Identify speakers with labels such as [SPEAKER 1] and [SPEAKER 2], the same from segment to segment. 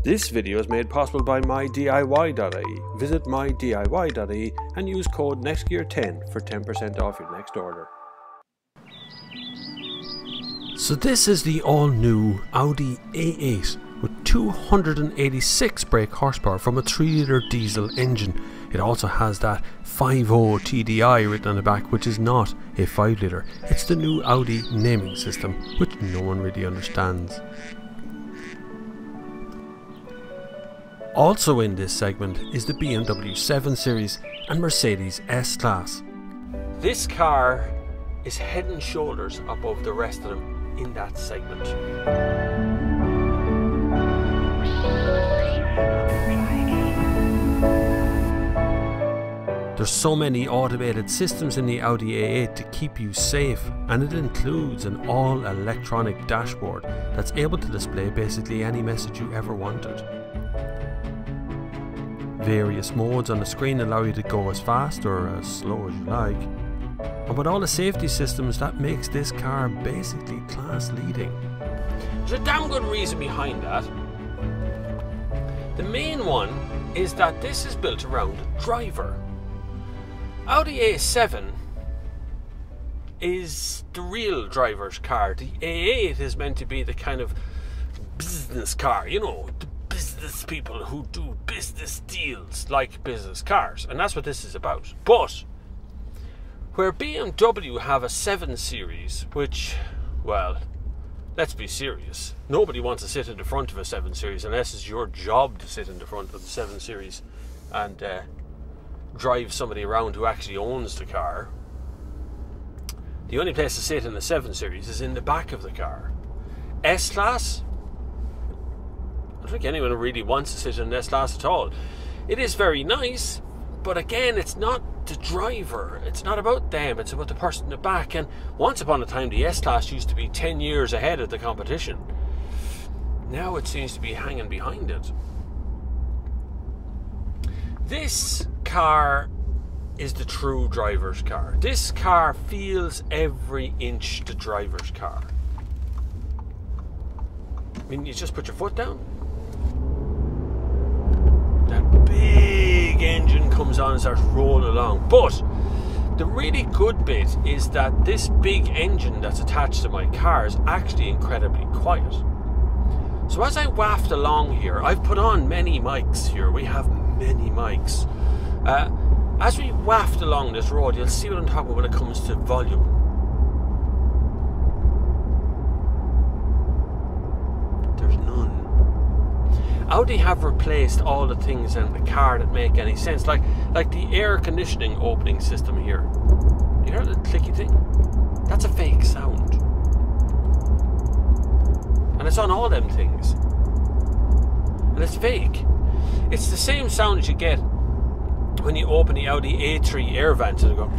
[SPEAKER 1] This video is made possible by mydiy.ie. Visit mydiy.ie and use code NEXTGEAR10 for 10% off your next order. So this is the all-new Audi A8 with 286 brake horsepower from a 3-litre diesel engine. It also has that 5.0 TDI written on the back, which is not a 5-litre. It's the new Audi naming system, which no one really understands. Also in this segment is the BMW 7 Series and Mercedes S-Class. This car is head and shoulders above the rest of them in that segment. There's so many automated systems in the Audi A8 to keep you safe, and it includes an all-electronic dashboard that's able to display basically any message you ever wanted. Various modes on the screen allow you to go as fast or as slow as you like. And with all the safety systems, that makes this car basically class leading. There's a damn good reason behind that. The main one is that this is built around the driver. Audi A7 is the real driver's car. The A8 is meant to be the kind of business car, you know, the business people who do business deals like business cars, and that's what this is about. But where BMW have a 7 Series, which, well, let's be serious, nobody wants to sit in the front of a 7 Series unless it's your job to sit in the front of the 7 Series and drive somebody around who actually owns the car. The only place to sit in the 7 Series is in the back of the car. S-Class, I don't think anyone really wants to sit in an S-Class at all. It is very nice, but again, it's not the driver. It's not about them, it's about the person in the back. And once upon a time, the S-Class used to be 10 years ahead of the competition. Now it seems to be hanging behind it. This car is the true driver's car. This car feels every inch the driver's car. I mean, you just put your foot down. That big engine comes on and starts rolling along. But the really good bit is that this big engine that's attached to my car is actually incredibly quiet. So as I waft along here, I've put on many mics here. We have many mics. As we waft along this road, you'll see what I'm talking about when it comes to volume. There's none. Audi have replaced all the things in the car that make any sense, like the air conditioning opening system here. You hear the clicky thing? That's a fake sound, and it's on all them things, and it's fake. It's the same sound you get when you open the Audi A3 air vents and go.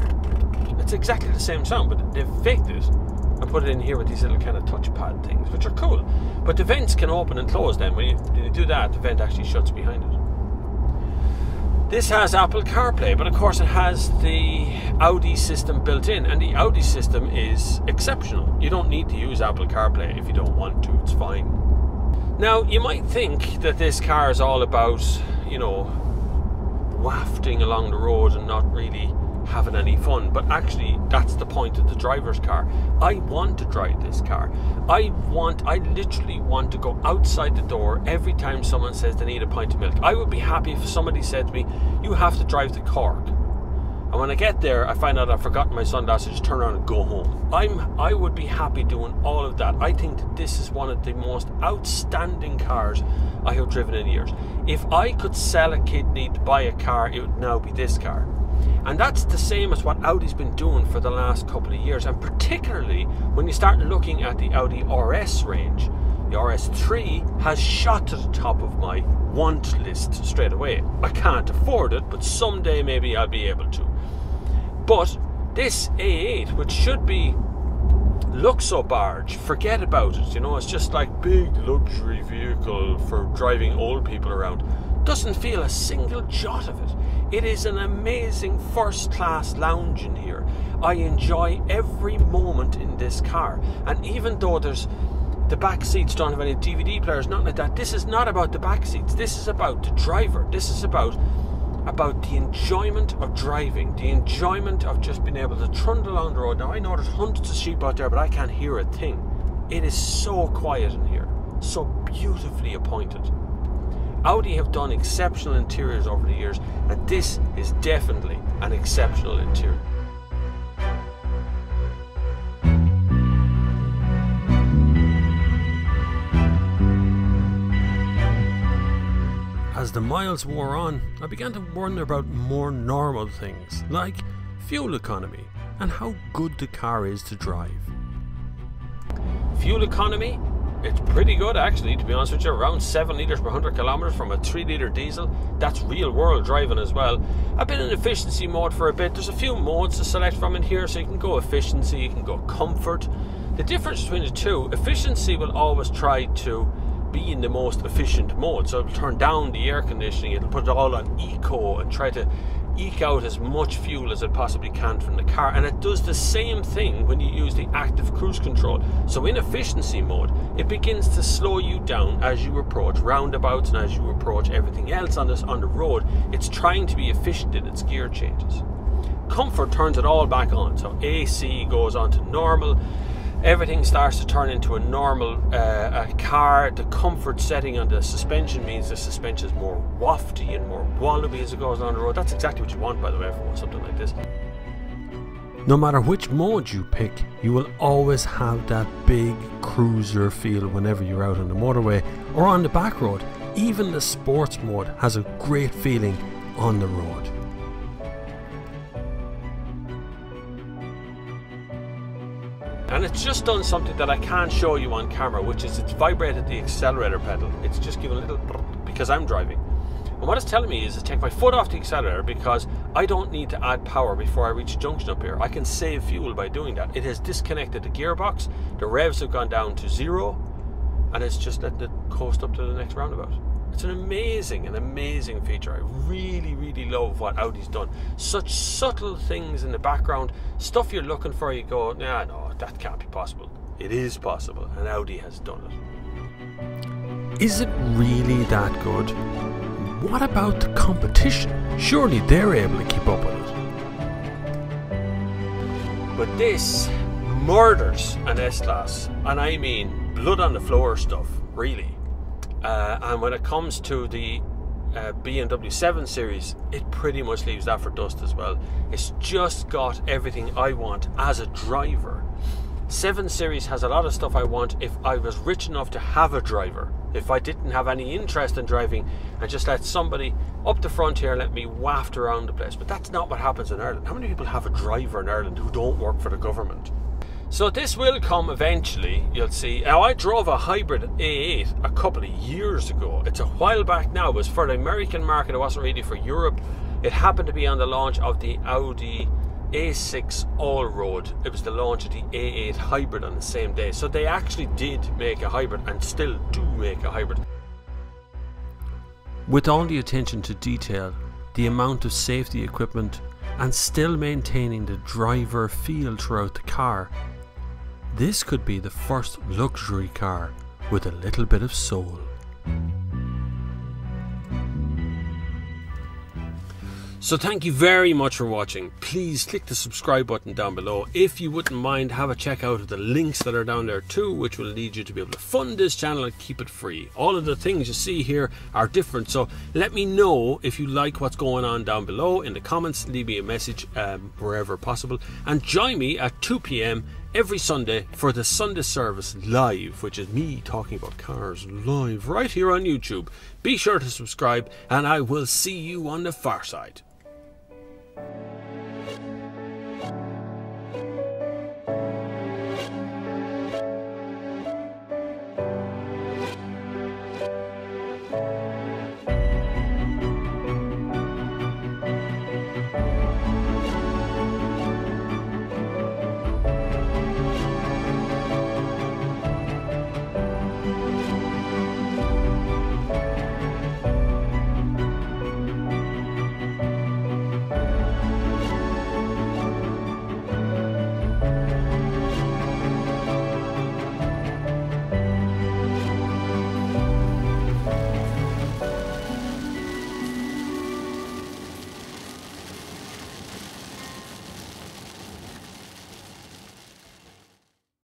[SPEAKER 1] It's exactly the same sound, but they've faked it and put it in here with these little kind of touchpad things, which are cool. But the vents can open and close then. When you do that, the vent actually shuts behind it. This has Apple CarPlay, but of course it has the Audi system built in, and the Audi system is exceptional. You don't need to use Apple CarPlay if you don't want to, it's fine. Now, you might think that this car is all about, you know, wafting along the road and not really having any fun, but actually that's the point of the driver's car. I want to drive this car. I literally want to go outside the door every time someone says they need a pint of milk. I would be happy if somebody said to me, you have to drive to Cork. And when I get there, I find out I've forgotten my sunglasses, just turn around and go home. I would be happy doing all of that. I think that this is one of the most outstanding cars I have driven in years. If I could sell a kidney to buy a car, it would now be this car. And that's the same as what Audi's been doing for the last couple of years. And particularly when you start looking at the Audi RS range, the RS3 has shot to the top of my want list straight away. I can't afford it, but someday maybe I'll be able to. But this A8, which should be Luxo barge, forget about it, you know, it's just like big luxury vehicle for driving old people around, doesn't feel a single jot of it. It is an amazing first class lounge in here. I enjoy every moment in this car, and even though there's The back seats don't have any DVD players, nothing like that. This is not about the back seats. This is about the driver. This is about the enjoyment of driving, the enjoyment of just being able to trundle along the road. Now, I know there's hundreds of sheep out there, but I can't hear a thing. It is so quiet in here, so beautifully appointed. Audi have done exceptional interiors over the years, and this is definitely an exceptional interior. As the miles wore on, I began to wonder about more normal things, like fuel economy and how good the car is to drive. Fuel economy, it's pretty good actually, to be honest with you. Around 7 litres per 100 kilometres from a 3 litre diesel. That's real world driving as well. I've been in efficiency mode for a bit. There's a few modes to select from in here, so you can go efficiency, you can go comfort. The difference between the two, efficiency will always try to be in the most efficient mode, so it'll turn down the air conditioning, it'll put it all on eco and try to eke out as much fuel as it possibly can from the car. And it does the same thing when you use the active cruise control. So in efficiency mode, it begins to slow you down as you approach roundabouts and as you approach everything else on the road. It's trying to be efficient in its gear changes. Comfort turns it all back on, so AC goes on to normal. Everything starts to turn into a normal car. The comfort setting on the suspension means the suspension is more wafty and more wallaby as it goes on the road. That's exactly what you want, by the way, for something like this. No matter which mode you pick, you will always have that big cruiser feel whenever you're out on the motorway or on the back road. Even the sports mode has a great feeling on the road. And it's just done something that I can't show you on camera, which is it's vibrated the accelerator pedal. It's just given a little because I'm driving. And what it's telling me is to take my foot off the accelerator because I don't need to add power before I reach a junction up here. I can save fuel by doing that. It has disconnected the gearbox, the revs have gone down to 0, and it's just letting it coast up to the next roundabout. It's an amazing feature. I really, really love what Audi's done. Such subtle things in the background, stuff you're looking for, you go, nah, no, that can't be possible. It is possible, and Audi has done it. Is it really that good? What about the competition? Surely they're able to keep up with it. But this murders an S-Class, and I mean blood on the floor stuff, really. And when it comes to the BMW 7 Series, it pretty much leaves that for dust as well. It's just got everything I want as a driver. 7 Series has a lot of stuff I want if I was rich enough to have a driver. If I didn't have any interest in driving and just let somebody up the front here let me waft around the place. But that's not what happens in Ireland. How many people have a driver in Ireland who don't work for the government? So this will come eventually, you'll see. Now, I drove a hybrid A8 a couple of years ago. It's a while back now. It was for the American market. It wasn't really for Europe. It happened to be on the launch of the Audi A6 all-road. It was the launch of the A8 hybrid on the same day. So they actually did make a hybrid and still do make a hybrid. With all the attention to detail, the amount of safety equipment, and still maintaining the driver feel throughout the car, this could be the first luxury car with a little bit of soul. So thank you very much for watching. Please click the subscribe button down below. If you wouldn't mind, have a check out of the links that are down there too, which will lead you to be able to fund this channel and keep it free. All of the things you see here are different, so let me know if you like what's going on down below in the comments. Leave me a message wherever possible, and join me at 2 p.m. every Sunday for the Sunday service live, which is me talking about cars live right here on YouTube. Be sure to subscribe, and I will see you on the far side.